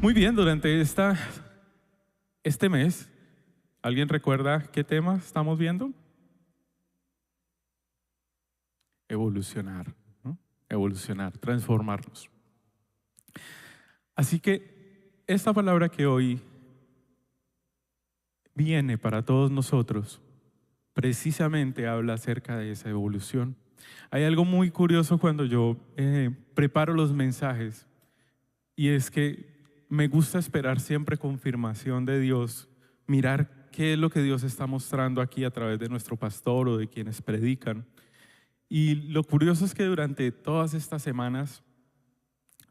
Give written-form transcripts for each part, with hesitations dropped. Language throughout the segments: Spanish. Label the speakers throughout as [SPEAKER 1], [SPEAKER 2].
[SPEAKER 1] Muy bien, durante este mes, ¿alguien recuerda qué tema estamos viendo? Evolucionar, ¿no? Evolucionar, transformarnos. Así que esta palabra que hoy viene para todos nosotros, precisamente habla acerca de esa evolución. Hay algo muy curioso cuando yo preparo los mensajes, y es que me gusta esperar siempre confirmación de Dios, mirar qué es lo que Dios está mostrando aquí a través de nuestro pastor o de quienes predican. Y lo curioso es que durante todas estas semanas,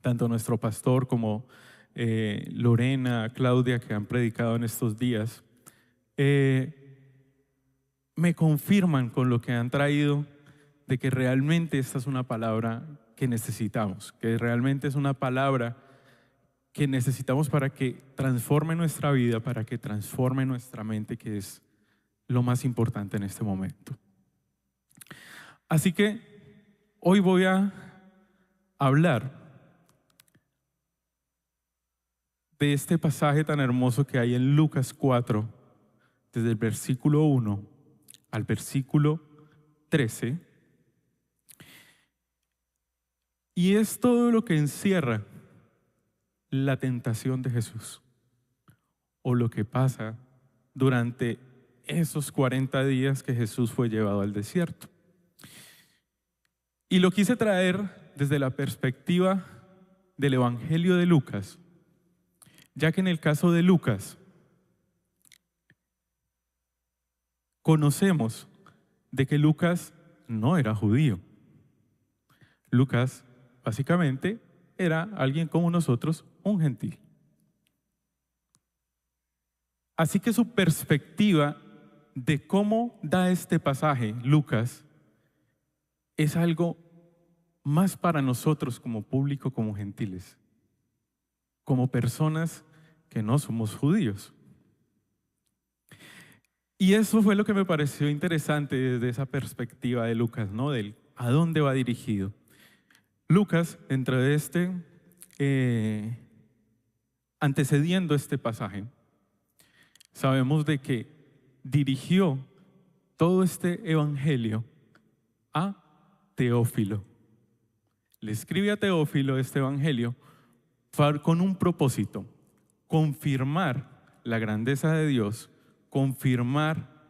[SPEAKER 1] tanto nuestro pastor como Lorena, Claudia, que han predicado en estos días, me confirman con lo que han traído de que realmente esta es una palabra que necesitamos, que realmente es una palabra que necesitamos para que transforme nuestra vida, para que transforme nuestra mente, que es lo más importante en este momento. Así que hoy voy a hablar de este pasaje tan hermoso que hay en Lucas 4, desde el versículo 1 al versículo 13, y es todo lo que encierra la tentación de Jesús, o lo que pasa durante esos 40 días que Jesús fue llevado al desierto. Y lo quise traer desde la perspectiva del Evangelio de Lucas, ya que en el caso de Lucas conocemos de que Lucas no era judío. Lucas básicamente era alguien como nosotros, un gentil. Así que su perspectiva de cómo da este pasaje Lucas es algo más para nosotros como público, como gentiles, como personas que no somos judíos. Y eso fue lo que me pareció interesante desde esa perspectiva de Lucas, ¿no? Del a dónde va dirigido. Lucas, dentro de antecediendo este pasaje, sabemos de que dirigió todo este evangelio a Teófilo. Le escribe a Teófilo este evangelio con un propósito: confirmar la grandeza de Dios, confirmar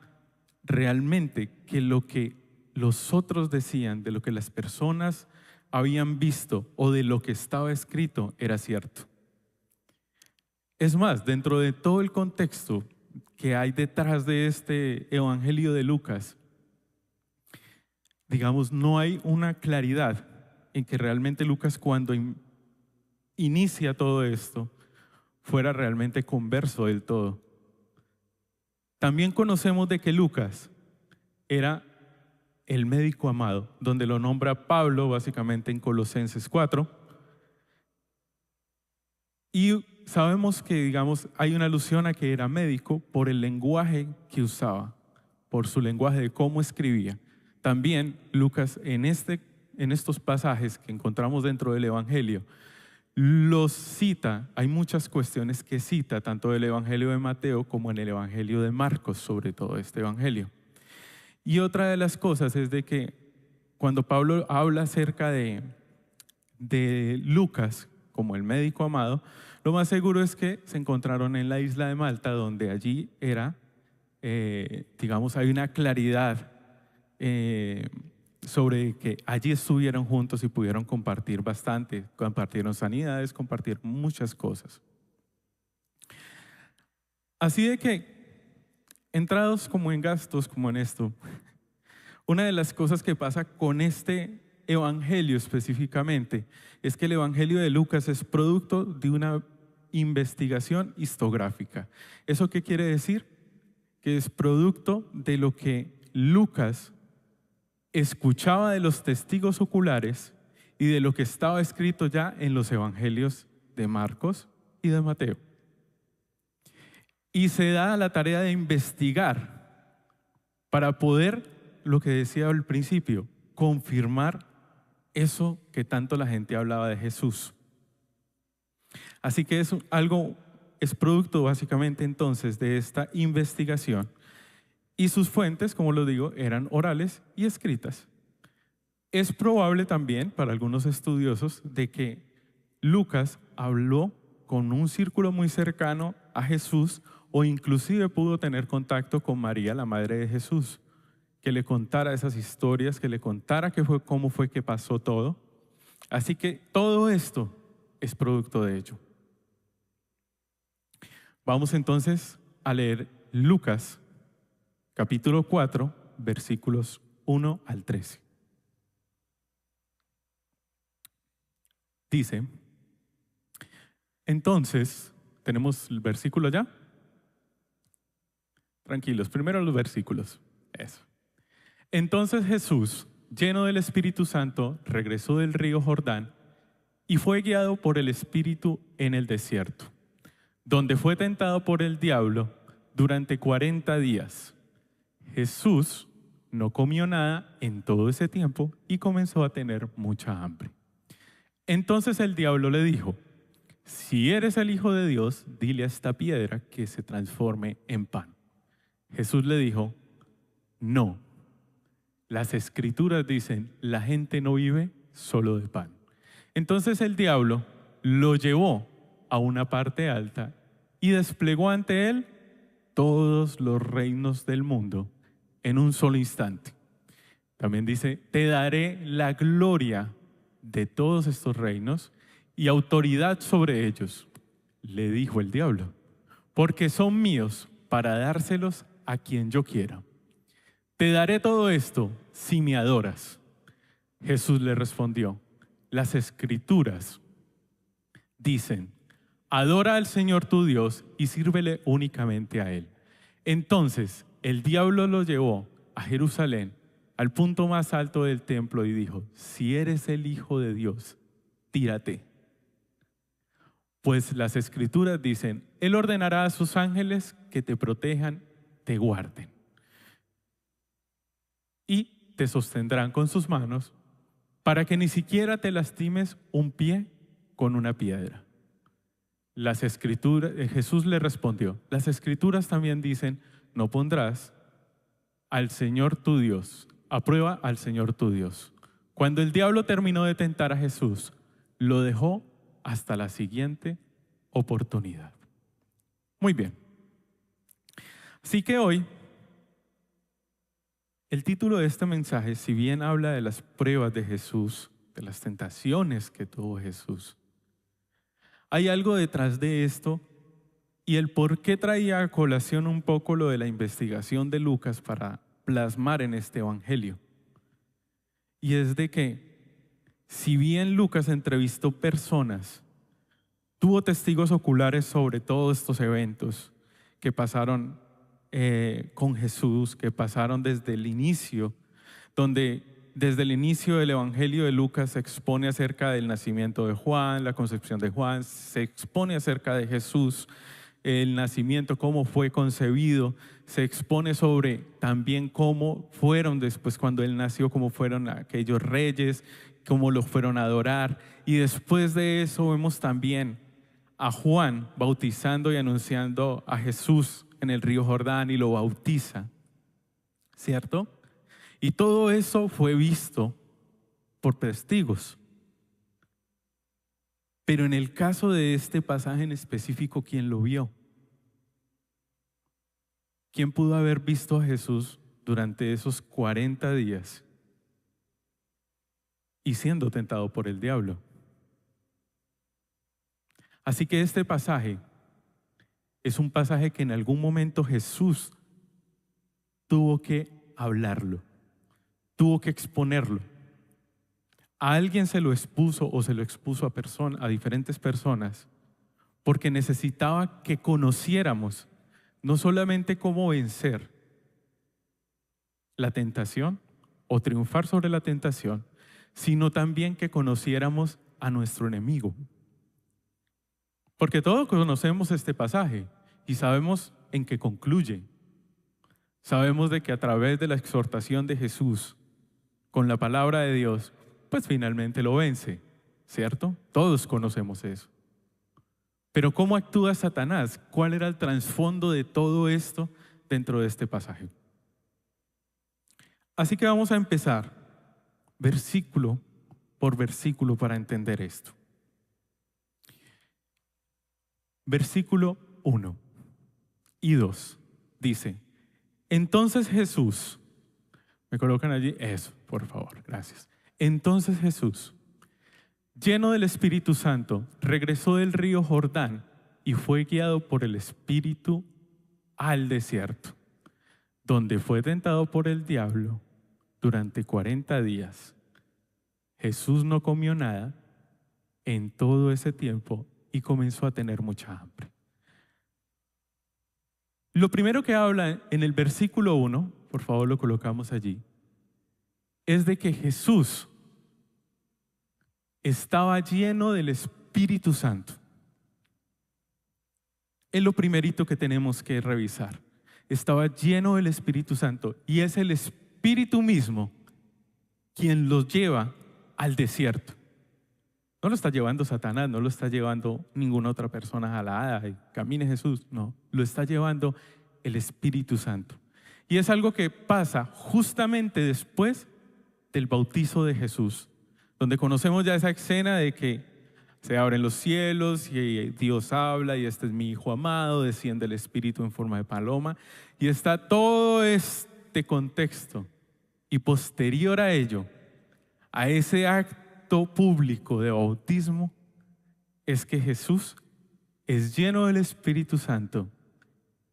[SPEAKER 1] realmente que lo que los otros decían, de lo que las personas habían visto o de lo que estaba escrito era cierto. Es más, dentro de todo el contexto que hay detrás de este evangelio de Lucas, digamos, no hay una claridad en que realmente Lucas, cuando inicia todo esto, fuera realmente converso del todo. También conocemos de que Lucas era el médico amado, donde lo nombra Pablo básicamente en Colosenses 4. Y sabemos que, digamos, hay una alusión a que era médico por el lenguaje que usaba, por su lenguaje de cómo escribía. También Lucas en estos pasajes que encontramos dentro del Evangelio, los cita. Hay muchas cuestiones que cita tanto del Evangelio de Mateo como en el Evangelio de Marcos sobre todo este Evangelio. Y otra de las cosas es de que cuando Pablo habla acerca de Lucas como el médico amado, lo más seguro es que se encontraron en la isla de Malta, donde allí era, digamos, hay una claridad sobre que allí estuvieron juntos y pudieron compartir bastante, compartieron sanidades, compartieron muchas cosas. Así de que, entrados como en gastos, como en esto, una de las cosas que pasa con este evangelio específicamente es que el evangelio de Lucas es producto de una investigación historiográfica. ¿Eso qué quiere decir? Que es producto de lo que Lucas escuchaba de los testigos oculares y de lo que estaba escrito ya en los evangelios de Marcos y de Mateo. Y se da la tarea de investigar para poder, lo que decía al principio, confirmar eso que tanto la gente hablaba de Jesús. Así que es producto básicamente entonces de esta investigación. Y sus fuentes, como lo digo, eran orales y escritas. Es probable también para algunos estudiosos de que Lucas habló con un círculo muy cercano a Jesús o inclusive pudo tener contacto con María, la madre de Jesús, que le contara esas historias, que le contara cómo fue que pasó todo. Así que todo esto es producto de ello. Vamos entonces a leer Lucas, capítulo 4, versículos 1 al 13. Dice, entonces, ¿tenemos el versículo ya? Tranquilos, primero los versículos. Eso. Entonces Jesús, lleno del Espíritu Santo, regresó del río Jordán y fue guiado por el Espíritu en el desierto, donde fue tentado por el diablo durante 40 días. Jesús no comió nada en todo ese tiempo y comenzó a tener mucha hambre. Entonces el diablo le dijo, si eres el Hijo de Dios, dile a esta piedra que se transforme en pan. Jesús le dijo, no. Las Escrituras dicen, la gente no vive solo de pan. Entonces el diablo lo llevó a una parte alta y desplegó ante él todos los reinos del mundo en un solo instante. También dice, te daré la gloria de todos estos reinos y autoridad sobre ellos, le dijo el diablo, porque son míos para dárselos a quien yo quiera. Te daré todo esto si me adoras. Jesús le respondió, las Escrituras dicen, adora al Señor tu Dios y sírvele únicamente a Él. Entonces el diablo lo llevó a Jerusalén, al punto más alto del templo y dijo, si eres el Hijo de Dios, tírate. Pues las Escrituras dicen, Él ordenará a sus ángeles que te protejan, te guarden. Y te sostendrán con sus manos para que ni siquiera te lastimes un pie con una piedra. Las Escrituras, Jesús le respondió, las Escrituras también dicen, no pondrás al Señor tu Dios, a prueba al Señor tu Dios. Cuando el diablo terminó de tentar a Jesús, lo dejó hasta la siguiente oportunidad. Muy bien. Así que hoy, el título de este mensaje, si bien habla de las pruebas de Jesús, de las tentaciones que tuvo Jesús, hay algo detrás de esto y el por qué traía a colación un poco lo de la investigación de Lucas para plasmar en este evangelio. Y es de que, si bien Lucas entrevistó personas, tuvo testigos oculares sobre todos estos eventos que pasaron con Jesús, que pasaron desde el inicio, donde desde el inicio del Evangelio de Lucas se expone acerca del nacimiento de Juan, la concepción de Juan, se expone acerca de Jesús, el nacimiento, cómo fue concebido, se expone sobre también cómo fueron después cuando él nació, cómo fueron aquellos reyes, cómo los fueron a adorar. Y después de eso vemos también a Juan bautizando y anunciando a Jesús en el río Jordán y lo bautiza, ¿cierto? Y todo eso fue visto por testigos. Pero en el caso de este pasaje en específico, ¿quién lo vio? ¿Quién pudo haber visto a Jesús durante esos 40 días y siendo tentado por el diablo? Así que este pasaje es un pasaje que en algún momento Jesús tuvo que hablarlo, tuvo que exponerlo. A alguien se lo expuso o se lo expuso a diferentes personas porque necesitaba que conociéramos no solamente cómo vencer la tentación o triunfar sobre la tentación, sino también que conociéramos a nuestro enemigo. Porque todos conocemos este pasaje y sabemos en qué concluye. Sabemos de que a través de la exhortación de Jesús, con la palabra de Dios, pues finalmente lo vence, ¿cierto? Todos conocemos eso. Pero ¿cómo actúa Satanás? ¿Cuál era el trasfondo de todo esto dentro de este pasaje? Así que vamos a empezar versículo por versículo para entender esto. Versículo 1 y 2 dice: entonces Jesús, me colocan allí eso, por favor, gracias. Entonces Jesús, lleno del Espíritu Santo, regresó del río Jordán y fue guiado por el Espíritu al desierto, donde fue tentado por el diablo durante 40 días. Jesús no comió nada en todo ese tiempo y comenzó a tener mucha hambre. Lo primero que habla en el versículo 1, por favor lo colocamos allí, es de que Jesús estaba lleno del Espíritu Santo. Es lo primerito que tenemos que revisar. Estaba lleno del Espíritu Santo y es el Espíritu mismo quien los lleva al desierto. No lo está llevando Satanás, no lo está llevando ninguna otra persona jalada y camine Jesús, no, lo está llevando el Espíritu Santo. Y es algo que pasa justamente después del bautizo de Jesús, donde conocemos ya esa escena de que se abren los cielos y Dios habla y este es mi Hijo amado, desciende el Espíritu en forma de paloma y está todo este contexto. Y posterior a ello, a ese acto público de bautismo, es que Jesús es lleno del Espíritu Santo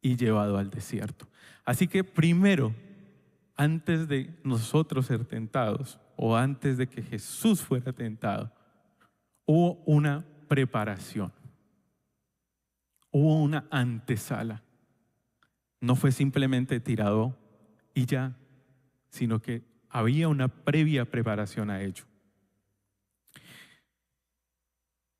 [SPEAKER 1] y llevado al desierto. Así que primero, antes de nosotros ser tentados o antes de que Jesús fuera tentado, hubo una preparación, hubo una antesala. No fue simplemente tirado y ya, sino que había una previa preparación a ello.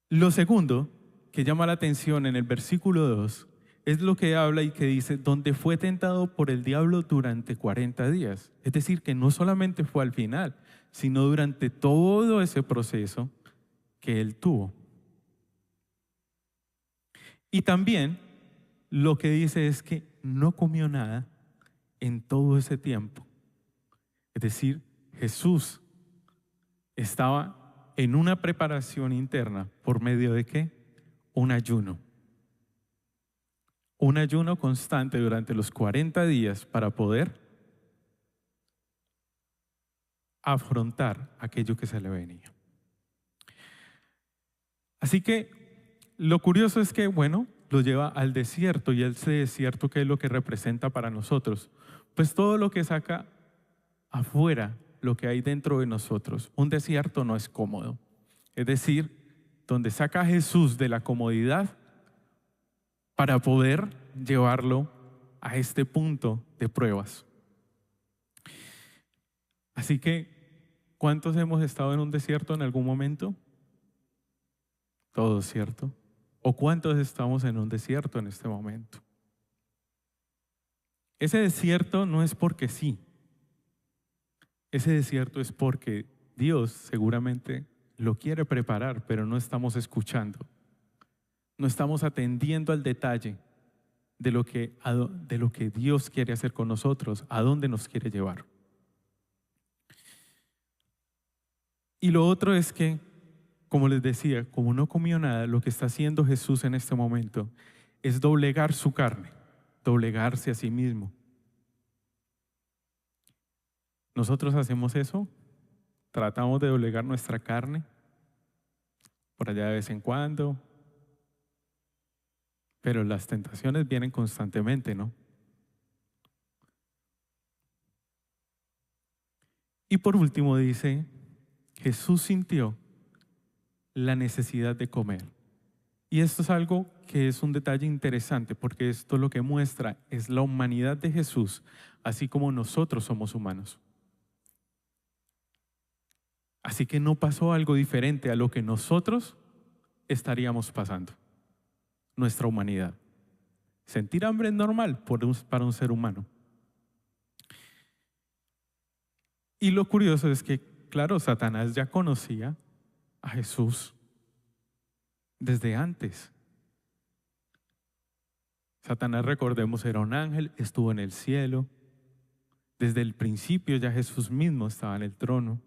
[SPEAKER 1] Lo segundo que llama la atención en el versículo 2 es lo que habla y que dice, donde fue tentado por el diablo durante 40 días. Es decir, que no solamente fue al final, sino durante todo ese proceso que él tuvo. Y también lo que dice es que no comió nada en todo ese tiempo. Es decir, Jesús estaba en una preparación interna por medio de ¿qué? Un ayuno. Un ayuno constante durante los 40 días para poder afrontar aquello que se le venía. Así que lo curioso es que, bueno, lo lleva al desierto y ese desierto, ¿qué es lo que representa para nosotros? Pues todo lo que saca afuera, lo que hay dentro de nosotros. Un desierto no es cómodo. Es decir, donde saca a Jesús de la comodidad para poder llevarlo a este punto de pruebas. Así que, ¿cuántos hemos estado en un desierto en algún momento? Todos, ¿cierto? ¿O cuántos estamos en un desierto en este momento? Ese desierto no es porque sí. Ese desierto es porque Dios seguramente lo quiere preparar, pero no estamos escuchando. No estamos atendiendo al detalle de lo que Dios quiere hacer con nosotros, a dónde nos quiere llevar. Y lo otro es que, como les decía, como no comió nada, lo que está haciendo Jesús en este momento es doblegar su carne, doblegarse a sí mismo. Nosotros hacemos eso, tratamos de doblegar nuestra carne por allá de vez en cuando, pero las tentaciones vienen constantemente, ¿no? Y por último dice, Jesús sintió la necesidad de comer. Y esto es algo que es un detalle interesante, porque esto lo que muestra es la humanidad de Jesús, así como nosotros somos humanos. Así que no pasó algo diferente a lo que nosotros estaríamos pasando, nuestra humanidad. Sentir hambre es normal para un ser humano. Y lo curioso es que, claro, Satanás ya conocía a Jesús desde antes. Satanás, recordemos, era un ángel, estuvo en el cielo. Desde el principio ya Jesús mismo estaba en el trono.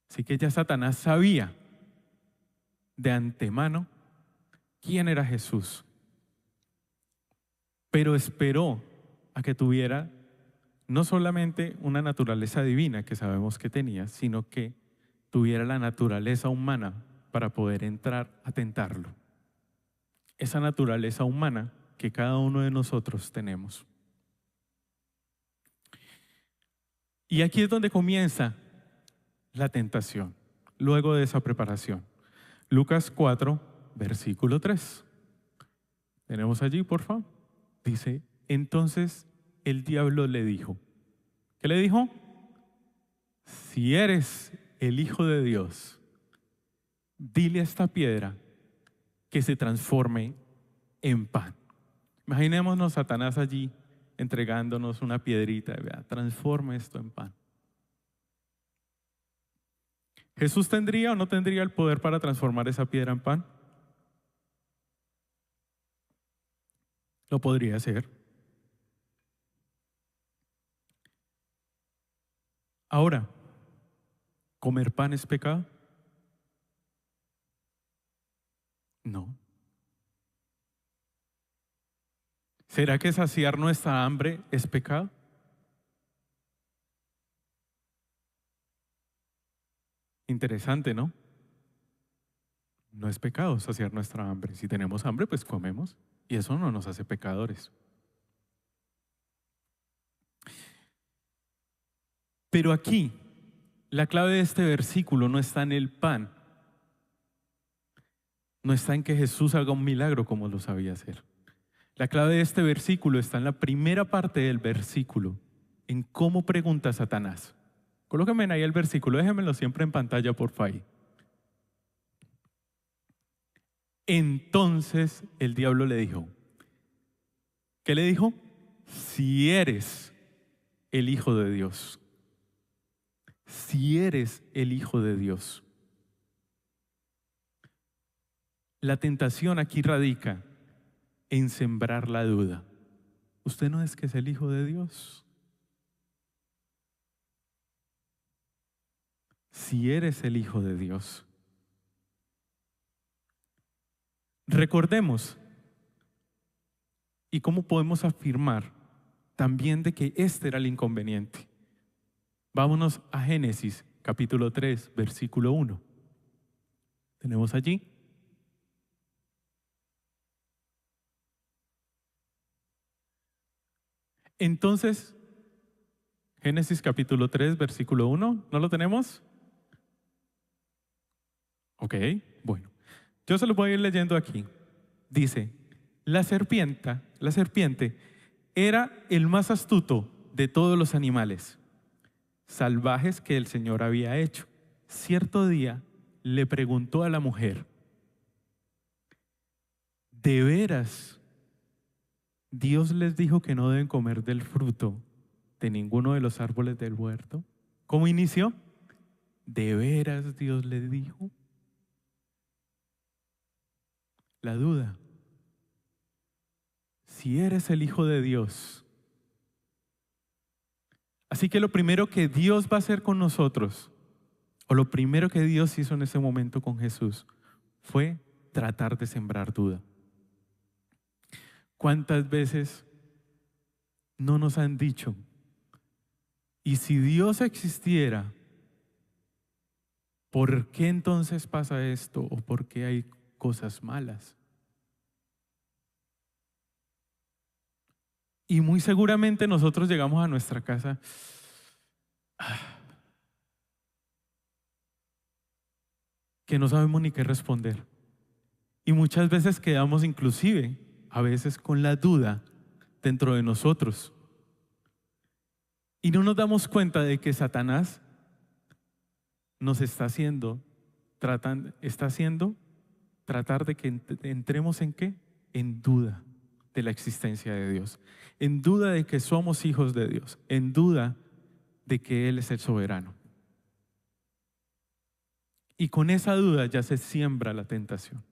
[SPEAKER 1] Así que ya Satanás sabía de antemano quién era Jesús. Pero esperó a que tuviera no solamente una naturaleza divina que sabemos que tenía, sino que tuviera la naturaleza humana para poder entrar a tentarlo. Esa naturaleza humana que cada uno de nosotros tenemos. Y aquí es donde comienza la tentación, luego de esa preparación. Lucas 4, versículo 3. Tenemos allí, por favor. Dice, entonces el diablo le dijo, ¿qué le dijo? Si eres el Hijo de Dios, dile a esta piedra que se transforme en pan. Imaginémonos Satanás allí entregándonos una piedrita, vea, transforme esto en pan. ¿Jesús tendría o no tendría el poder para transformar esa piedra en pan? Lo podría hacer. Ahora, ¿comer pan es pecado? No. ¿Será que saciar nuestra hambre es pecado? Interesante, ¿no? No es pecado saciar nuestra hambre. Si tenemos hambre, pues comemos. Y eso no nos hace pecadores. Pero aquí, la clave de este versículo no está en el pan. No está en que Jesús haga un milagro como lo sabía hacer. La clave de este versículo está en la primera parte del versículo, en cómo pregunta Satanás. Colóquenme ahí el versículo, déjenmelo siempre en pantalla, por favor. Entonces el diablo le dijo, ¿qué le dijo? Si eres el Hijo de Dios. Si eres el Hijo de Dios. La tentación aquí radica en sembrar la duda. ¿Usted no es que es el Hijo de Dios? Si eres el Hijo de Dios. Recordemos, y cómo podemos afirmar también de que este era el inconveniente. Vámonos a Génesis, capítulo 3, versículo 1. Tenemos allí. Entonces, Génesis capítulo 3, versículo 1, ¿no lo tenemos? Ok, bueno. Yo se lo voy a ir leyendo aquí. Dice, la serpiente era el más astuto de todos los animales salvajes que el Señor había hecho. Cierto día le preguntó a la mujer, ¿de veras Dios les dijo que no deben comer del fruto de ninguno de los árboles del huerto? ¿Cómo inició? ¿De veras Dios les dijo? La duda. Si eres el Hijo de Dios. Así que lo primero que Dios va a hacer con nosotros, o lo primero que Dios hizo en ese momento con Jesús, fue tratar de sembrar duda. ¿Cuántas veces no nos han dicho, y si Dios existiera, ¿por qué entonces pasa esto? ¿O por qué hay cosas malas? Y muy seguramente nosotros llegamos a nuestra casa que no sabemos ni qué responder. Y muchas veces quedamos inclusive, a veces con la duda dentro de nosotros. Y no nos damos cuenta de que Satanás nos está haciendo, tratar de que entremos en qué? En duda de la existencia de Dios, en duda de que somos hijos de Dios, en duda de que Él es el soberano. Y con esa duda ya se siembra la tentación.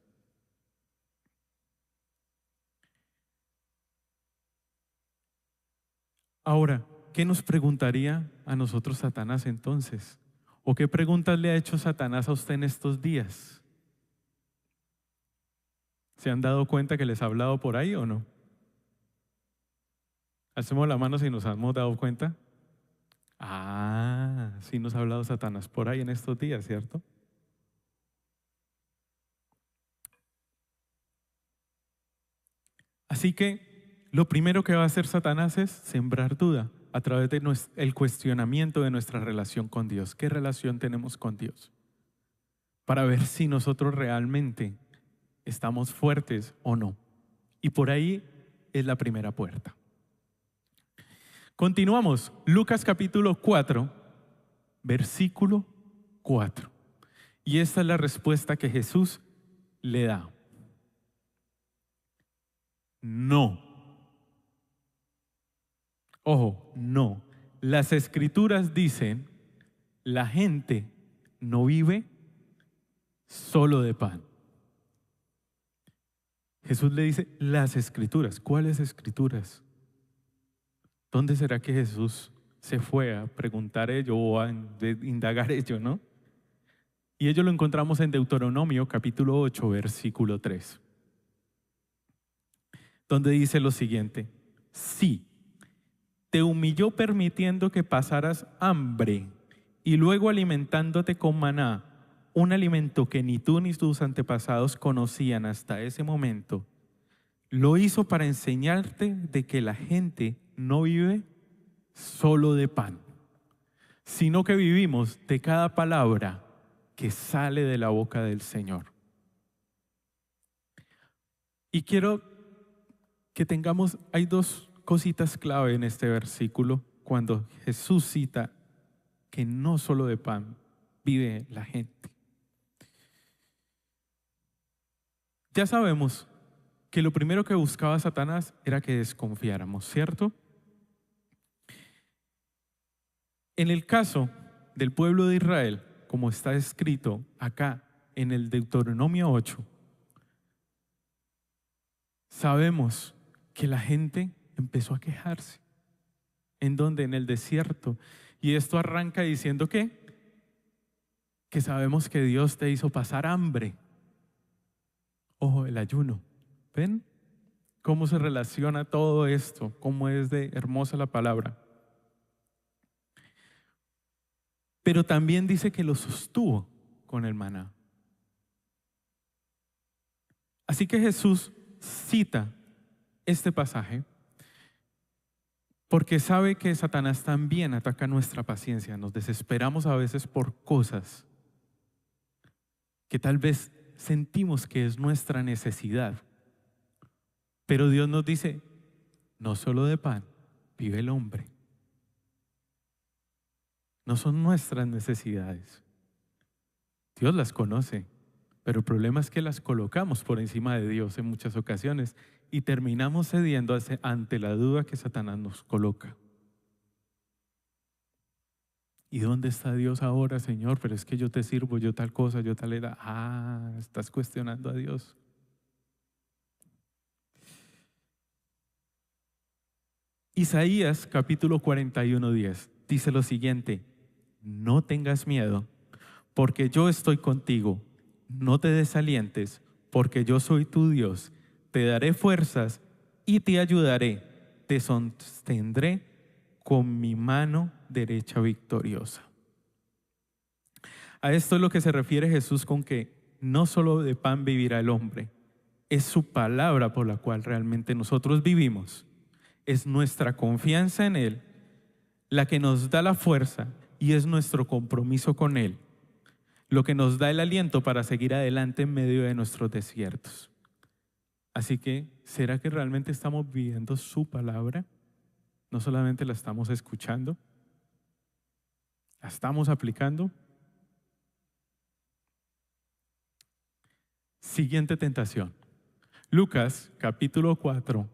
[SPEAKER 1] Ahora, ¿qué nos preguntaría a nosotros Satanás entonces? ¿O qué preguntas le ha hecho Satanás a usted en estos días? ¿Se han dado cuenta que les ha hablado por ahí o no? Hacemos la mano si nos hemos dado cuenta. Ah, sí nos ha hablado Satanás por ahí en estos días, ¿cierto? Así que lo primero que va a hacer Satanás es sembrar duda a través de el cuestionamiento de nuestra relación con Dios. ¿Qué relación tenemos con Dios? Para ver si nosotros realmente estamos fuertes o no. Y por ahí es la primera puerta. Continuamos. Lucas capítulo 4, versículo 4. Y esta es la respuesta que Jesús le da. No. Ojo, no. Las escrituras dicen, la gente no vive solo de pan. Jesús le dice, las escrituras. ¿Cuáles escrituras? ¿Dónde será que Jesús se fue a preguntar ello o a indagar ello, no? Y ello lo encontramos en Deuteronomio capítulo 8, versículo 3, donde dice lo siguiente: sí, te humilló permitiendo que pasaras hambre y luego alimentándote con maná, un alimento que ni tú ni tus antepasados conocían hasta ese momento. Lo hizo para enseñarte de que la gente no vive solo de pan, sino que vivimos de cada palabra que sale de la boca del Señor. Y quiero que hay dos cositas clave en este versículo cuando Jesús cita que no solo de pan vive la gente. Ya sabemos que lo primero que buscaba Satanás era que desconfiáramos, ¿cierto? En el caso del pueblo de Israel, como está escrito acá en el Deuteronomio 8, sabemos que la gente empezó a quejarse. ¿En dónde? En el desierto. Y esto arranca diciendo que sabemos que Dios te hizo pasar hambre. Ojo, el ayuno. ¿Ven cómo se relaciona todo esto? Cómo es de hermosa la palabra. Pero también dice que lo sostuvo con el maná. Así que Jesús cita este pasaje porque sabe que Satanás también ataca nuestra paciencia. Nos desesperamos a veces por cosas que tal vez sentimos que es nuestra necesidad. Pero Dios nos dice, no solo de pan vive el hombre. No son nuestras necesidades. Dios las conoce, pero el problema es que las colocamos por encima de Dios en muchas ocasiones y terminamos cediendo ante la duda que Satanás nos coloca. ¿Y dónde está Dios ahora, Señor? Pero es que yo te sirvo, yo tal cosa, yo tal era. Ah, estás cuestionando a Dios. Isaías capítulo 41:10 dice lo siguiente: no tengas miedo, porque yo estoy contigo. No te desalientes, porque yo soy tu Dios. Te daré fuerzas y te ayudaré. Te sostendré con mi mano derecha victoriosa. A esto es lo que se refiere Jesús con que no solo de pan vivirá el hombre, es su palabra por la cual realmente nosotros vivimos. Es nuestra confianza en Él la que nos da la fuerza y es nuestro compromiso con Él lo que nos da el aliento para seguir adelante en medio de nuestros desiertos. Así que, ¿será que realmente estamos viviendo su palabra? No solamente la estamos escuchando, ¿la estamos aplicando? Siguiente tentación. Lucas capítulo 4,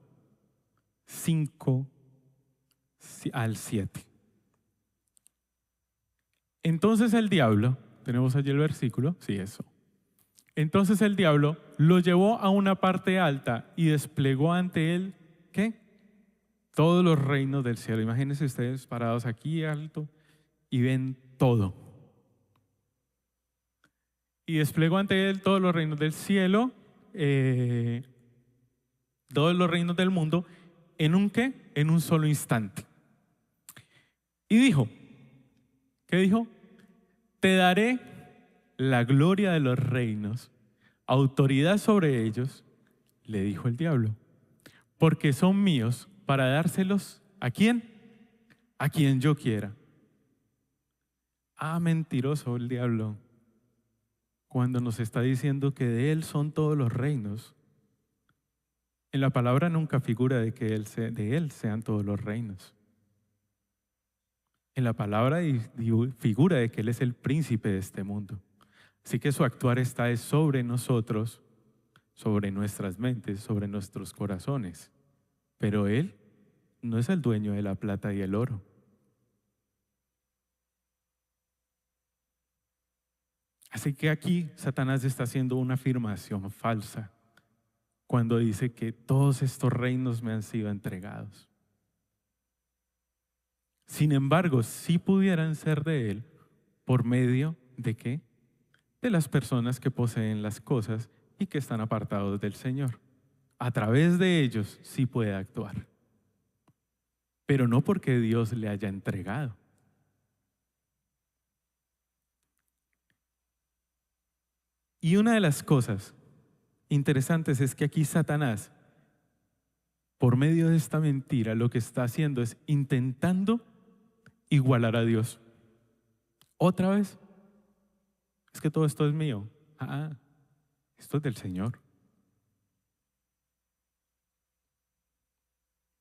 [SPEAKER 1] 5 al 7. Entonces el diablo, tenemos allí el versículo, sí, eso. Entonces el diablo lo llevó a una parte alta y desplegó ante él, ¿qué? todos los reinos del cielo. Imagínense ustedes parados aquí alto y ven todo. Y desplegó ante él todos los reinos del cielo, todos los reinos del mundo, ¿en un qué? En un solo instante. Y dijo, ¿qué dijo? Te daré la gloria de los reinos, autoridad sobre ellos, le dijo el diablo, porque son míos para dárselos ¿a quién? A quien yo quiera. Ah, mentiroso el diablo, cuando nos está diciendo que de él son todos los reinos. En la palabra nunca figura de que de él sean todos los reinos. En la palabra figura de que él es el príncipe de este mundo. Así que su actuar está sobre nosotros, sobre nuestras mentes, sobre nuestros corazones. Pero él no es el dueño de la plata y el oro. Así que aquí Satanás está haciendo una afirmación falsa cuando dice que todos estos reinos me han sido entregados. Sin embargo, sí pudieran ser de él por medio de ¿qué? De las personas que poseen las cosas y que están apartados del Señor. A través de ellos sí puede actuar, pero no porque Dios le haya entregado. Y una de las cosas interesantes es que aquí Satanás, por medio de esta mentira, lo que está haciendo es intentando igualar a Dios. Otra vez, es que todo esto es mío. Esto es del Señor.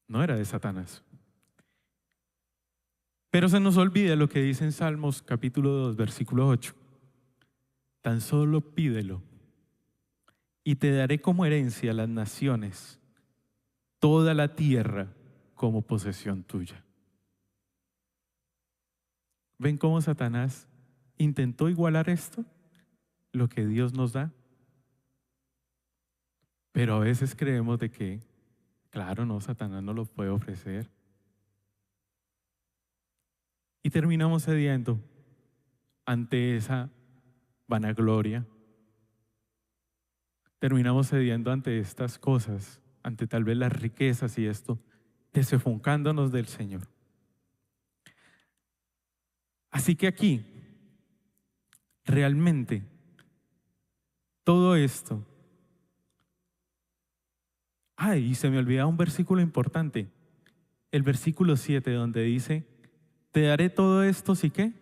[SPEAKER 1] No era de Satanás. Pero se nos olvida lo que dice en Salmos capítulo 2, versículo 8. Tan solo pídelo y te daré como herencia las naciones, toda la tierra como posesión tuya. ¿Ven cómo Satanás intentó igualar esto? Lo que Dios nos da. Pero a veces creemos de que, claro, no, Satanás no lo puede ofrecer. Y terminamos cediendo ante esa vanagloria. Terminamos cediendo ante estas cosas, ante tal vez las riquezas y esto, desenfocándonos del Señor. Así que aquí, realmente, todo esto. Y se me olvidaba un versículo importante. El versículo 7, donde dice, te daré todo esto, ¿sí qué?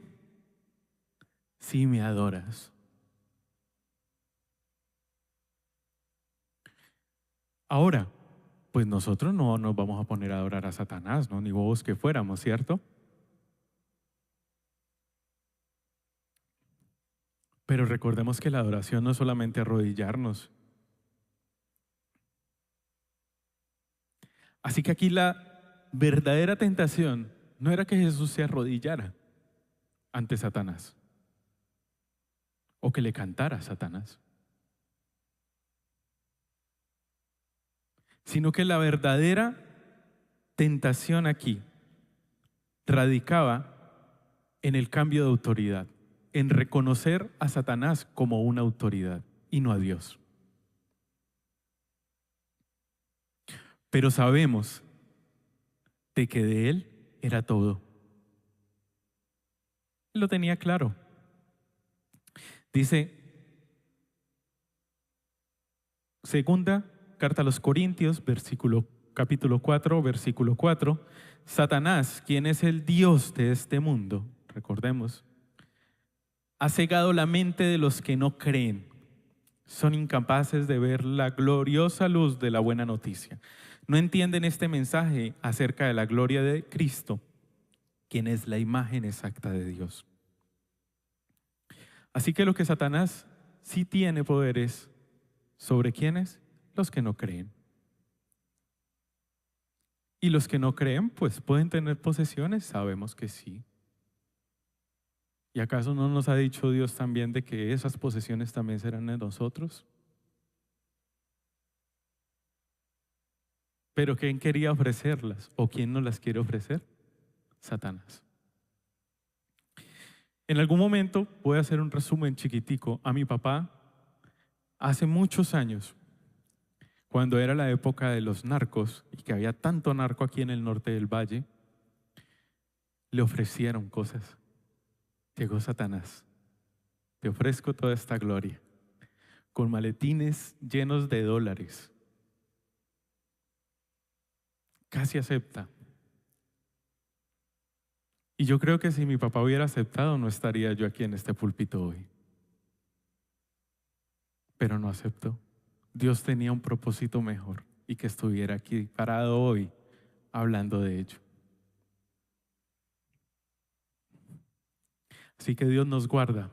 [SPEAKER 1] Si me adoras. Ahora, pues nosotros no nos vamos a poner a adorar a Satanás, ¿no? Ni bobos que fuéramos, ¿cierto? Pero recordemos que la adoración no es solamente arrodillarnos. Así que aquí la verdadera tentación no era que Jesús se arrodillara ante Satanás o que le cantara a Satanás, sino que la verdadera tentación aquí radicaba en el cambio de autoridad, en reconocer a Satanás como una autoridad y no a Dios. Pero sabemos de que de Él era todo. Él lo tenía claro. Dice, segunda carta a los Corintios, capítulo 4, versículo 4, Satanás, quien es el Dios de este mundo, recordemos, ha cegado la mente de los que no creen. Son incapaces de ver la gloriosa luz de la buena noticia. No entienden este mensaje acerca de la gloria de Cristo, quien es la imagen exacta de Dios. Así que lo que Satanás sí tiene poderes sobre quiénes, los que no creen. Y los que no creen, pues pueden tener posesiones, sabemos que sí. ¿Y acaso no nos ha dicho Dios también de que esas posesiones también serán de nosotros? Pero ¿quién quería ofrecerlas o quién nos las quiere ofrecer? Satanás. En algún momento, voy a hacer un resumen chiquitico, a mi papá, hace muchos años, cuando era la época de los narcos y que había tanto narco aquí en el norte del valle, le ofrecieron cosas. Llegó Satanás. Te ofrezco toda esta gloria, con maletines llenos de dólares. Casi acepta. Y yo creo que si mi papá hubiera aceptado, no estaría yo aquí en este púlpito hoy. Pero no aceptó. Dios tenía un propósito mejor y que estuviera aquí parado hoy hablando de ello. Así que Dios nos guarda.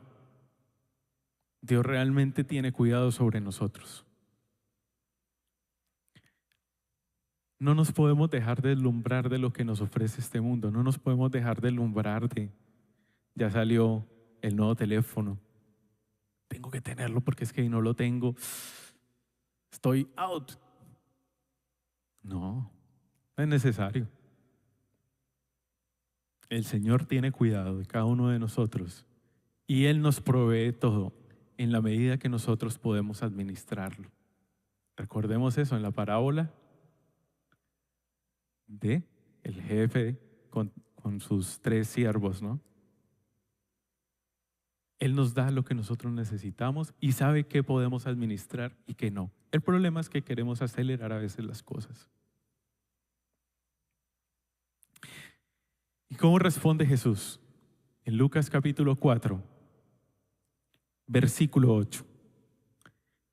[SPEAKER 1] Dios realmente tiene cuidado sobre nosotros. No nos podemos dejar deslumbrar de lo que nos ofrece este mundo. No nos podemos dejar deslumbrar de, ya salió el nuevo teléfono. Tengo que tenerlo porque es que si no lo tengo, estoy out. No es necesario. El Señor tiene cuidado de cada uno de nosotros y Él nos provee todo en la medida que nosotros podemos administrarlo. Recordemos eso en la parábola de el jefe con sus 3 siervos, ¿no? Él nos da lo que nosotros necesitamos y sabe qué podemos administrar y qué no. El problema es que queremos acelerar a veces las cosas. ¿Y cómo responde Jesús? En Lucas capítulo 4, versículo 8.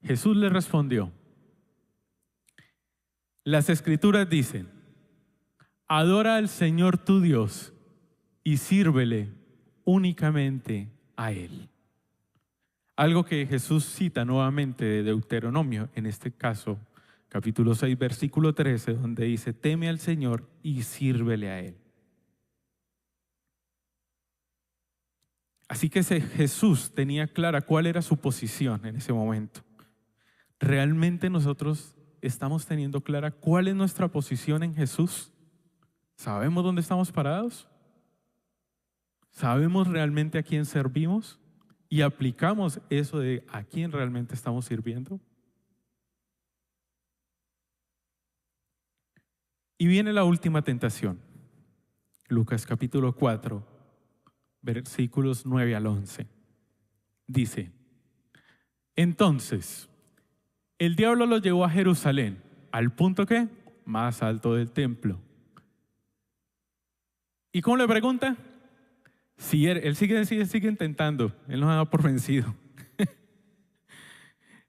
[SPEAKER 1] Jesús le respondió: las Escrituras dicen, adora al Señor tu Dios y sírvele únicamente a Él. Algo que Jesús cita nuevamente de Deuteronomio, en este caso, capítulo 6, versículo 13, donde dice, teme al Señor y sírvele a Él. Así que Jesús tenía clara cuál era su posición en ese momento. ¿Realmente nosotros estamos teniendo clara cuál es nuestra posición en Jesús? ¿Sabemos dónde estamos parados? ¿Sabemos realmente a quién servimos? ¿Y aplicamos eso de a quién realmente estamos sirviendo? Y viene la última tentación. Lucas capítulo 4, versículos 9 al 11. Dice, entonces, el diablo lo llevó a Jerusalén, al punto que más alto del templo. ¿Y cómo le pregunta? Si él sigue intentando, él no se da por vencido.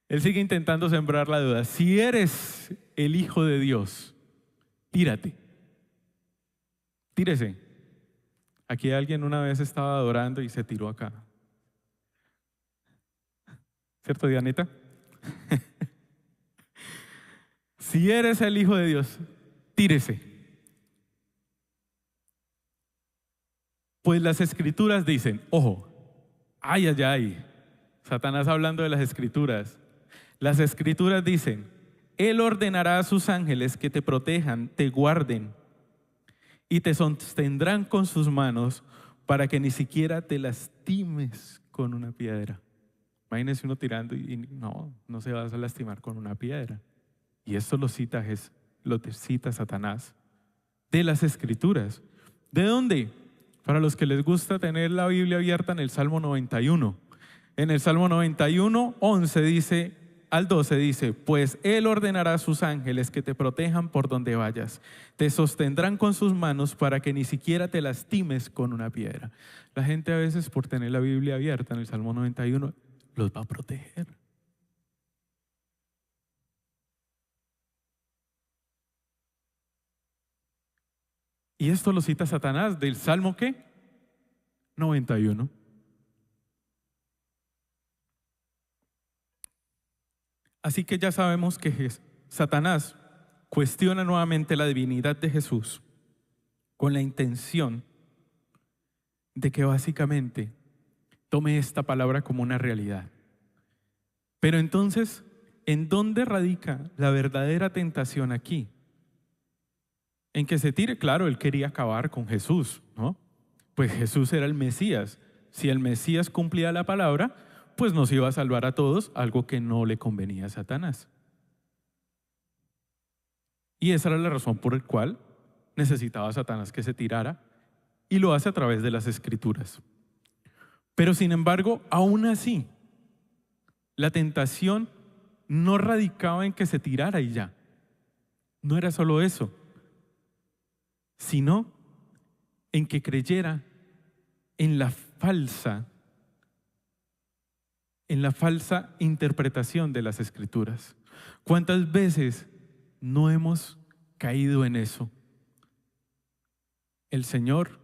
[SPEAKER 1] Él sigue intentando sembrar la duda. Si eres el Hijo de Dios, tírate. Tírese. Aquí alguien una vez estaba adorando y se tiró acá. ¿Cierto, Dianita? Si eres el Hijo de Dios, tírese. Pues las Escrituras dicen, ojo, ay, Satanás hablando de las Escrituras. Las Escrituras dicen, Él ordenará a sus ángeles que te protejan, te guarden y te sostendrán con sus manos para que ni siquiera te lastimes con una piedra. Imagínese uno tirando y no se va a lastimar con una piedra. Y esto lo cita Satanás de las Escrituras. ¿De dónde? Para los que les gusta tener la Biblia abierta, en el Salmo 91. En el Salmo 91, 11 dice, al 12 dice, pues Él ordenará a sus ángeles que te protejan por donde vayas. Te sostendrán con sus manos para que ni siquiera te lastimes con una piedra. La gente a veces por tener la Biblia abierta en el Salmo 91 los va a proteger. Y esto lo cita Satanás del Salmo ¿qué? 91. Así que ya sabemos que Satanás cuestiona nuevamente la divinidad de Jesús con la intención de que básicamente tome esta palabra como una realidad. Pero entonces, ¿en dónde radica la verdadera tentación aquí? En que se tire, claro, él quería acabar con Jesús, ¿no? Pues Jesús era el Mesías. Si el Mesías cumplía la palabra, pues nos iba a salvar a todos, algo que no le convenía a Satanás. Y esa era la razón por la cual necesitaba a Satanás que se tirara, y lo hace a través de las Escrituras. Pero sin embargo, aún así, la tentación no radicaba en que se tirara y ya. No era solo eso, sino en que creyera en la falsa interpretación de las Escrituras. ¿Cuántas veces no hemos caído en eso? El Señor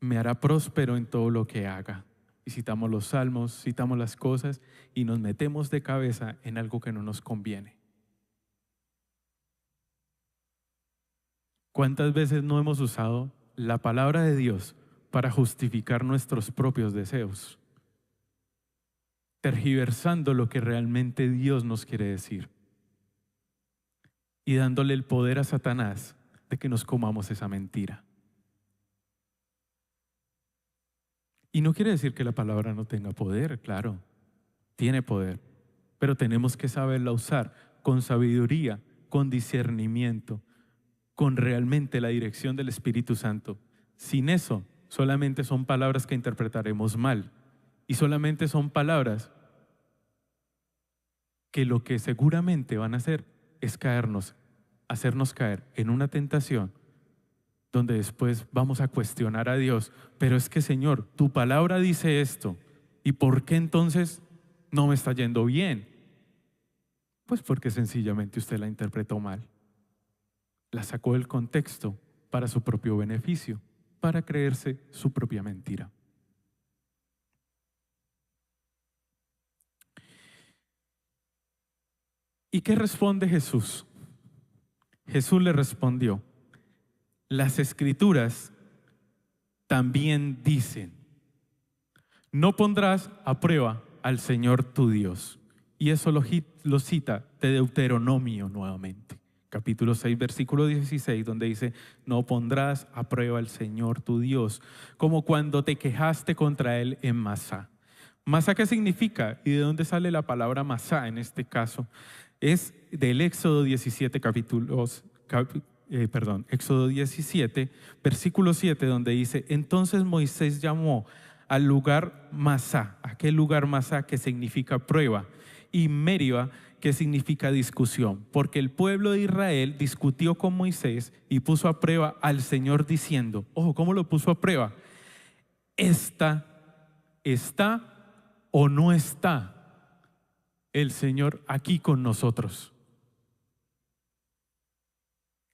[SPEAKER 1] me hará próspero en todo lo que haga. Y citamos los salmos, citamos las cosas y nos metemos de cabeza en algo que no nos conviene. ¿Cuántas veces no hemos usado la palabra de Dios para justificar nuestros propios deseos, tergiversando lo que realmente Dios nos quiere decir y dándole el poder a Satanás de que nos comamos esa mentira? Y no quiere decir que la palabra no tenga poder, claro, tiene poder, pero tenemos que saberla usar con sabiduría, con discernimiento, con realmente la dirección del Espíritu Santo. Sin eso, solamente son palabras que interpretaremos mal, y solamente son palabras que lo que seguramente van a hacer es hacernos caer en una tentación donde después vamos a cuestionar a Dios. Pero es que, Señor, tu palabra dice esto, ¿y por qué entonces no me está yendo bien? Pues porque sencillamente usted la interpretó mal. La sacó del contexto para su propio beneficio, para creerse su propia mentira. ¿Y qué responde Jesús? Jesús le respondió: las Escrituras también dicen, no pondrás a prueba al Señor tu Dios. Y eso lo cita de Deuteronomio nuevamente, capítulo 6, versículo 16, donde dice, no pondrás a prueba al Señor tu Dios, como cuando te quejaste contra Él en Masá. ¿Masá qué significa? ¿Y de dónde sale la palabra Masá en este caso? Es del Éxodo 17, Éxodo 17, versículo 7, donde dice, entonces Moisés llamó al lugar Masá, aquel lugar Masá que significa prueba, y Meriba, que significa discusión, porque el pueblo de Israel discutió con Moisés y puso a prueba al Señor diciendo, ojo, ¿cómo lo puso a prueba? ¿Está o no está el Señor aquí con nosotros?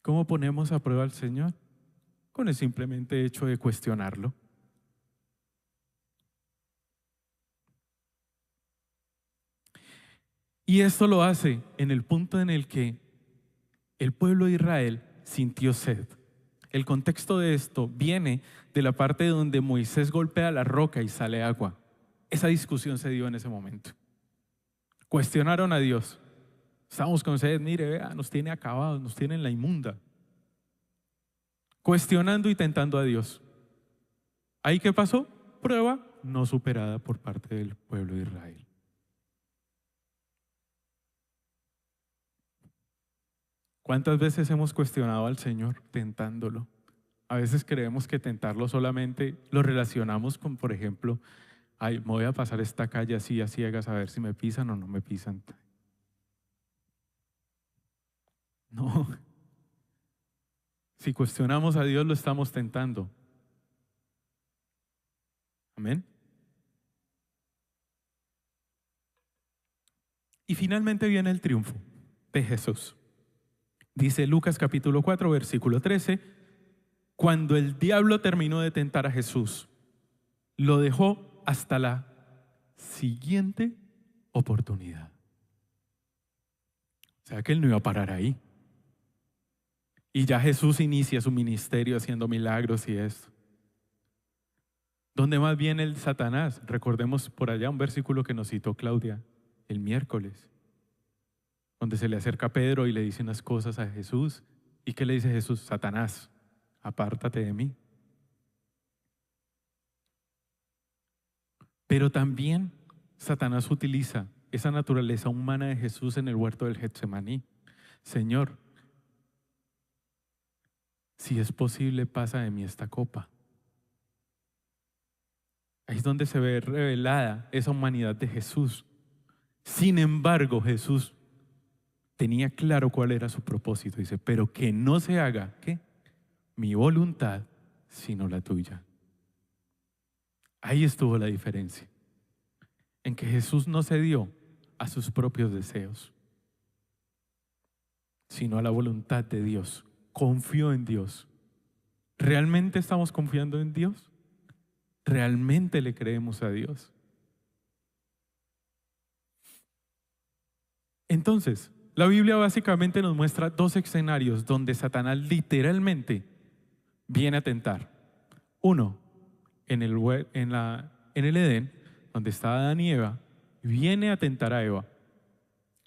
[SPEAKER 1] ¿Cómo ponemos a prueba al Señor? Con el simplemente hecho de cuestionarlo. Y esto lo hace en el punto en el que el pueblo de Israel sintió sed. El contexto de esto viene de la parte donde Moisés golpea la roca y sale agua. Esa discusión se dio en ese momento. Cuestionaron a Dios. Estamos con sed, mire, vea, nos tiene acabados, nos tiene en la inmunda. Cuestionando y tentando a Dios. ¿Ahí qué pasó? Prueba no superada por parte del pueblo de Israel. ¿Cuántas veces hemos cuestionado al Señor tentándolo? A veces creemos que tentarlo solamente lo relacionamos con, por ejemplo, ay, me voy a pasar esta calle así a ciegas a ver si me pisan o no me pisan. No. Si cuestionamos a Dios, lo estamos tentando. Amén. Y finalmente viene el triunfo de Jesús. Dice Lucas capítulo 4, versículo 13, cuando el diablo terminó de tentar a Jesús, lo dejó hasta la siguiente oportunidad. O sea que él no iba a parar ahí. Y ya Jesús inicia su ministerio haciendo milagros y esto. ¿Dónde más viene el Satanás? Recordemos por allá un versículo que nos citó Claudia el miércoles, donde se le acerca a Pedro y le dice unas cosas a Jesús ¿Y qué le dice Jesús? Satanás, apártate de mí. Pero también Satanás utiliza esa naturaleza humana de Jesús en el huerto del Getsemaní. Señor, si es posible, pasa de mí esta copa. Ahí es donde se ve revelada esa humanidad de Jesús. Sin embargo, Jesús tenía claro cuál era su propósito. Dice, pero que no se haga, ¿qué? Mi voluntad, sino la tuya. Ahí estuvo la diferencia. En que Jesús no cedió a sus propios deseos, sino a la voluntad de Dios. Confió en Dios. ¿Realmente estamos confiando en Dios? ¿Realmente le creemos a Dios? Entonces, la Biblia básicamente nos muestra dos escenarios donde Satanás literalmente viene a tentar. Uno, en el Edén, donde está Adán y Eva, viene a tentar a Eva.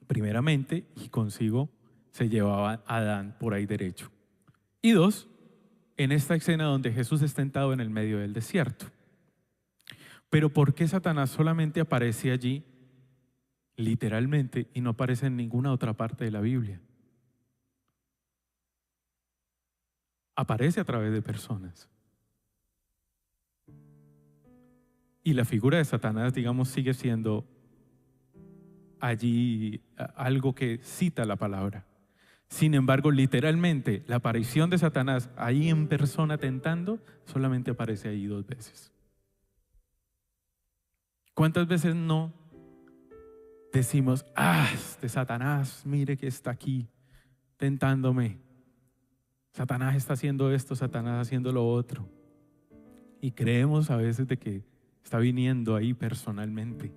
[SPEAKER 1] Primeramente, y consigo se llevaba a Adán por ahí derecho. Y dos, en esta escena donde Jesús es tentado en el medio del desierto. Pero ¿por qué Satanás solamente aparece allí literalmente y no aparece en ninguna otra parte de la Biblia? Aparece a través de personas. Y la figura de Satanás, digamos, sigue siendo allí algo que cita la palabra. Sin embargo, literalmente, la aparición de Satanás ahí en persona tentando solamente aparece ahí 2 veces. ¿Cuántas veces no decimos, este Satanás, mire que está aquí tentándome? Satanás está haciendo esto, Satanás haciendo lo otro. Y creemos a veces de que está viniendo ahí personalmente.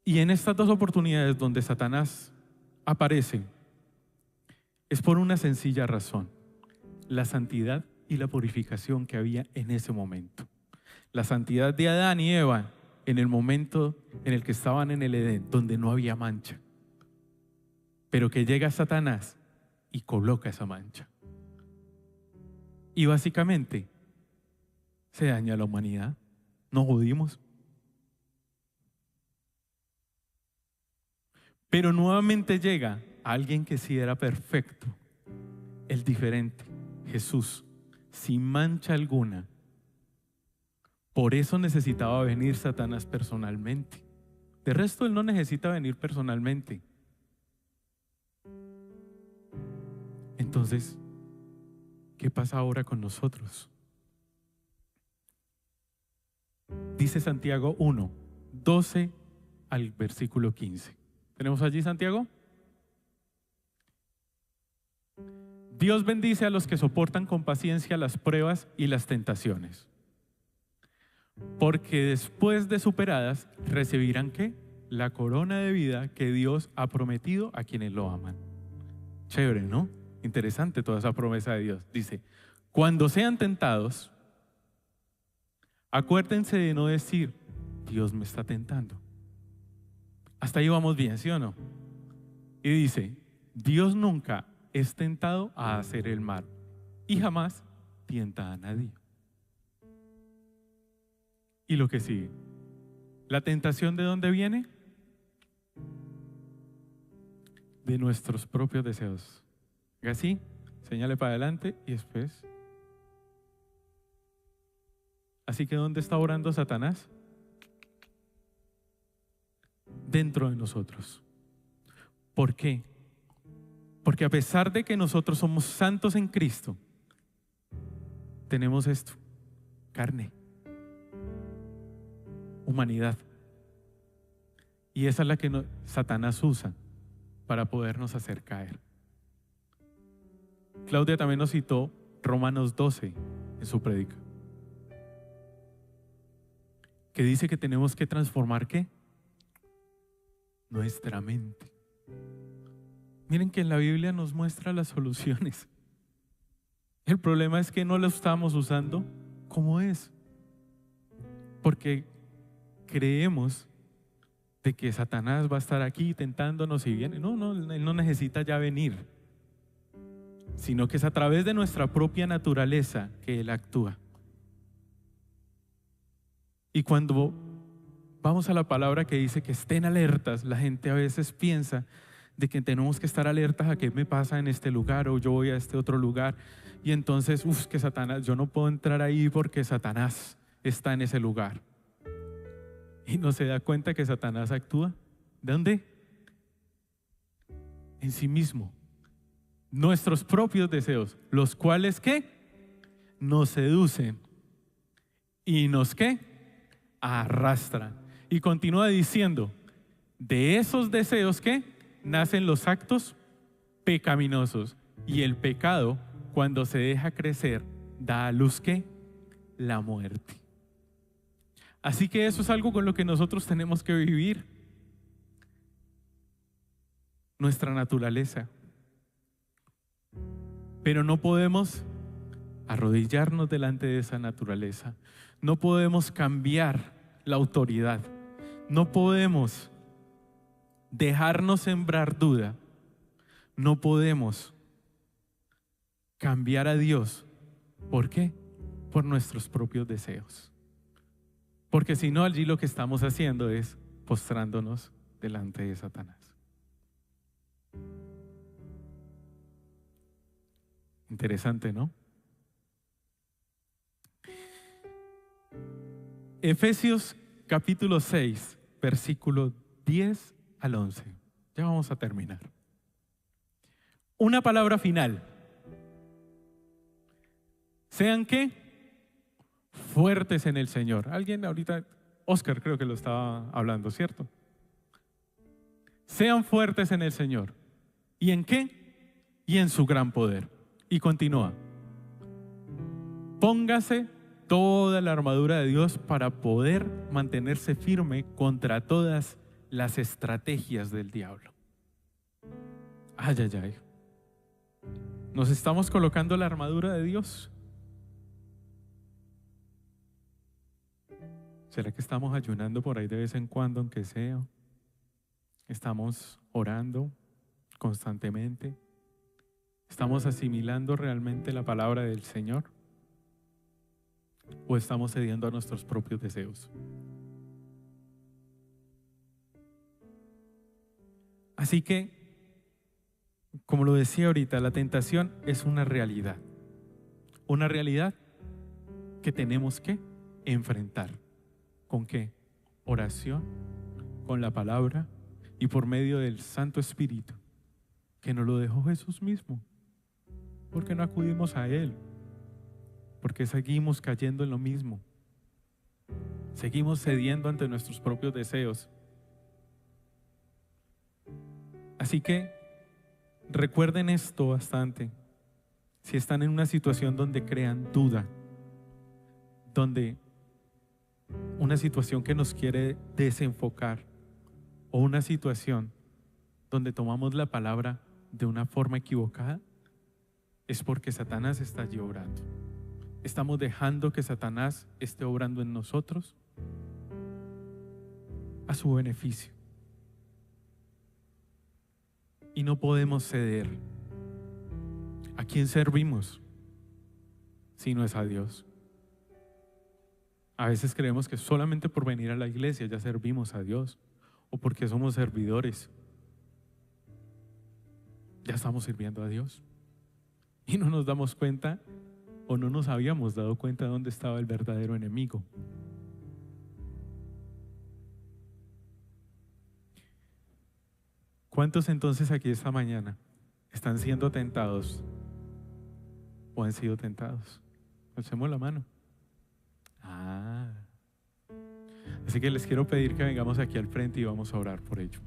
[SPEAKER 1] Y en estas 2 oportunidades donde Satanás aparece, es por una sencilla razón: la santidad y la purificación que había en ese momento. La santidad de Adán y Eva en el momento en el que estaban en el Edén, donde no había mancha. Pero que llega Satanás y coloca esa mancha. Y básicamente se daña la humanidad. Nos jodimos. Pero nuevamente llega alguien que sí era perfecto, el diferente, Jesús, sin mancha alguna. Por eso necesitaba venir Satanás personalmente. De resto, él no necesita venir personalmente. Entonces, ¿qué pasa ahora con nosotros? Dice Santiago 1, 12 al versículo 15. ¿Tenemos allí Santiago? Dios bendice a los que soportan con paciencia las pruebas y las tentaciones, porque después de superadas recibirán ¿qué? La corona de vida que Dios ha prometido a quienes lo aman. Chévere, ¿no? Interesante toda esa promesa de Dios. Dice, cuando sean tentados, acuérdense de no decir, Dios me está tentando. Hasta ahí vamos bien, ¿sí o no? Y dice, Dios nunca es tentado a hacer el mal y jamás tienta a nadie. Y lo que sigue, ¿la tentación de dónde viene? De nuestros propios deseos. Así, señale para adelante y después. Así que ¿dónde está orando Satanás? Dentro de nosotros. ¿Por qué? Porque a pesar de que nosotros somos santos en Cristo, tenemos esto, carne, humanidad. Y esa es la que Satanás usa para podernos hacer caer. Claudia también nos citó Romanos 12 en su prédica, que dice que tenemos que transformar ¿qué? Nuestra mente. Miren que en la Biblia nos muestra las soluciones. El problema es que no lo estamos usando como es, porque creemos de que Satanás va a estar aquí tentándonos y viene. No, él no necesita ya venir, sino que es a través de nuestra propia naturaleza que él actúa. Y cuando vamos a la palabra que dice que estén alertas, la gente a veces piensa de que tenemos que estar alertas a qué me pasa en este lugar o yo voy a este otro lugar. Y entonces, que Satanás, yo no puedo entrar ahí porque Satanás está en ese lugar. Y no se da cuenta que Satanás actúa. ¿De dónde? En sí mismo. Nuestros propios deseos, los cuales ¿qué? Nos seducen y nos ¿qué? Arrastran. Y continúa diciendo, de esos deseos ¿qué? Nacen los actos pecaminosos. Y el pecado, cuando se deja crecer, da a luz ¿qué? La muerte. Así que eso es algo con lo que nosotros tenemos que vivir. Nuestra naturaleza. Pero no podemos arrodillarnos delante de esa naturaleza. No podemos cambiar la autoridad. No podemos dejarnos sembrar duda. No podemos cambiar a Dios. ¿Por qué? Por nuestros propios deseos. Porque si no, allí lo que estamos haciendo es postrándonos delante de Satanás. Interesante, ¿no? Efesios capítulo 6, versículo 10 al 11. Ya vamos a terminar. Una palabra final. Sean ¿qué? Fuertes en el Señor. Alguien ahorita, Oscar creo que lo estaba hablando, ¿cierto? Sean fuertes en el Señor. ¿Y en qué? Y en su gran poder. Y continúa. Póngase toda la armadura de Dios para poder mantenerse firme contra todas las estrategias del diablo. Ay, ay, ay. ¿Nos estamos colocando la armadura de Dios? ¿Será que estamos ayunando por ahí de vez en cuando, aunque sea? ¿Estamos orando constantemente? ¿Estamos asimilando realmente la palabra del Señor? ¿O estamos cediendo a nuestros propios deseos? Así que, como lo decía ahorita, la tentación es una realidad. Una realidad que tenemos que enfrentar. ¿Con qué? Oración, con la palabra y por medio del Santo Espíritu, que nos lo dejó Jesús mismo. ¿Por qué no acudimos a Él? Porque seguimos cayendo en lo mismo. Seguimos cediendo ante nuestros propios deseos. Así que recuerden esto bastante. Si están en una situación donde crean duda, donde una situación que nos quiere desenfocar, o una situación donde tomamos la palabra de una forma equivocada, es porque Satanás está allí obrando. ¿Estamos dejando que Satanás esté obrando en nosotros a su beneficio? Y no podemos ceder. ¿A quién servimos si no es a Dios? A veces creemos que solamente por venir a la iglesia ya servimos a Dios, o porque somos servidores ya estamos sirviendo a Dios. Y no nos damos cuenta, o no nos habíamos dado cuenta de dónde estaba el verdadero enemigo. ¿Cuántos entonces aquí esta mañana están siendo tentados o han sido tentados? Alcemos la mano. Así que les quiero pedir que vengamos aquí al frente y vamos a orar por ello.